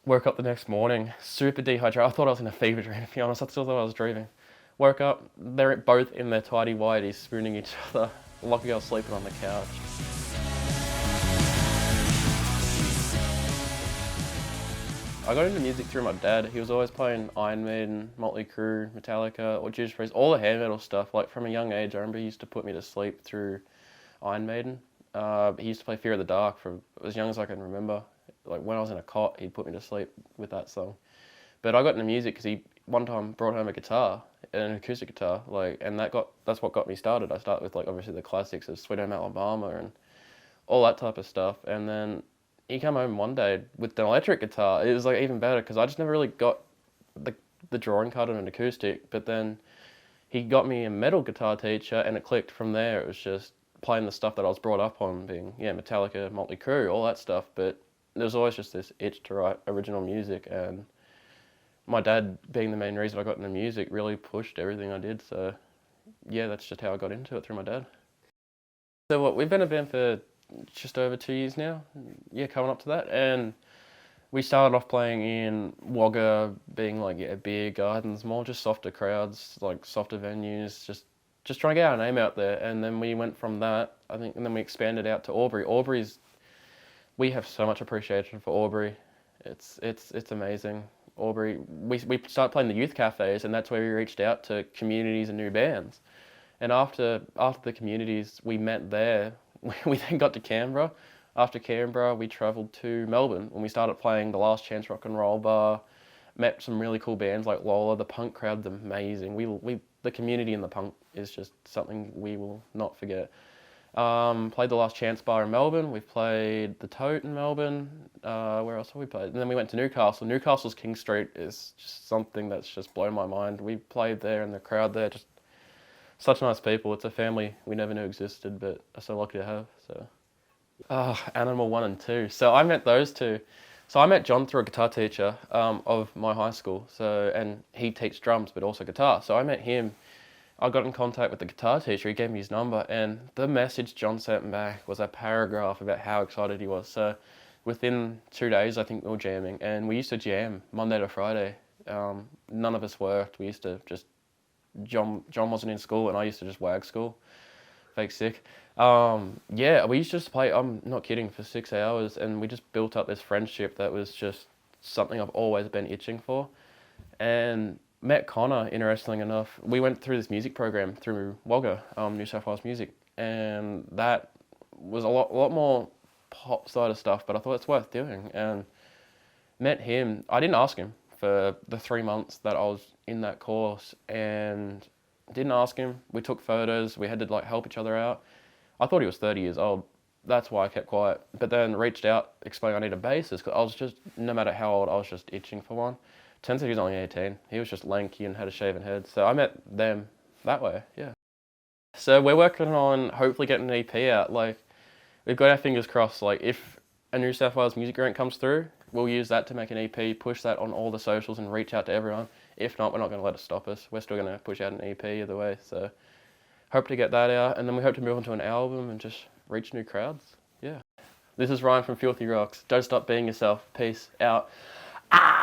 Woke up the next morning, super dehydrated. I thought I was in a fever dream, to be honest. I still thought I was dreaming. Woke up, they're both in their tidy whities, spooning each other. Lucky I was sleeping on the couch. I got into music through my dad. He was always playing Iron Maiden, Motley Crue, Metallica, or Judas Priest, all the hair metal stuff. Like from a young age, I remember he used to put me to sleep through Iron Maiden. He used to play Fear of the Dark from as young as I can remember. Like when I was in a cot, he'd put me to sleep with that song. But I got into music because he one time brought home a guitar, an acoustic guitar, and that's what got me started. I started with like obviously the classics of Sweet Home Alabama and all that type of stuff, and then he came home one day with an electric guitar. It was like even better because I just never really got the drawing card on an acoustic. But then he got me a metal guitar teacher, and it clicked from there. It was just playing the stuff that I was brought up on, being Metallica, Motley Crue, all that stuff. But there was always just this itch to write original music, and my dad being the main reason I got into music really pushed everything I did. So yeah, that's just how I got into it, through my dad. So we've been a band for just over 2 years now. Yeah, coming up to that. And we started off playing in Wagga, being beer gardens, more just softer crowds, like softer venues, just trying to get our name out there. And then we went from that, I think, and then we expanded out to Albury. We have so much appreciation for Albury. It's amazing. Albury, we started playing the youth cafes, and that's where we reached out to communities and new bands. And after the communities we met there, we then got to Canberra. After Canberra, we travelled to Melbourne when we started playing the Last Chance Rock and Roll Bar. Met some really cool bands like Lola. The punk crowd's amazing. The community in the punk is just something we will not forget. Played the Last Chance Bar in Melbourne. We've played the Tote in Melbourne. Where else have we played? And then we went to Newcastle. Newcastle's King Street is just something that's just blown my mind. We played there, and the crowd there, just such nice people. It's a family we never knew existed, but are so lucky to have. So, Animal 1 and 2. So I met those two. So I met John through a guitar teacher of my high school. And he teaches drums, but also guitar. So I met him. I got in contact with the guitar teacher. He gave me his number, and the message John sent back was a paragraph about how excited he was. So within 2 days, I think we were jamming, and we used to jam Monday to Friday. None of us worked. We used to just John wasn't in school, and I used to just wag school, fake sick. We used to just play, I'm not kidding, for 6 hours, and we just built up this friendship that was just something I've always been itching for. And met Connor, interestingly enough. We went through this music program through Wagga, New South Wales Music, and that was a lot more pop side of stuff, but I thought it's worth doing. And met him. I didn't ask him for the 3 months that I was in that course, and didn't ask him. We took photos. We had to help each other out. I thought he was 30 years old. That's why I kept quiet. But then reached out, explained I need a bassist, because I was just, no matter how old, I was just itching for one. Turns out he was only 18. He was just lanky and had a shaven head. So I met them that way, yeah. So we're working on hopefully getting an EP out. We've got our fingers crossed. If a New South Wales music grant comes through, we'll use that to make an EP, push that on all the socials and reach out to everyone. If not, we're not going to let it stop us. We're still going to push out an EP either way. So hope to get that out. And then we hope to move on to an album and just reach new crowds. Yeah. This is Ryan from Filthy Rocks. Don't stop being yourself. Peace out. Ah!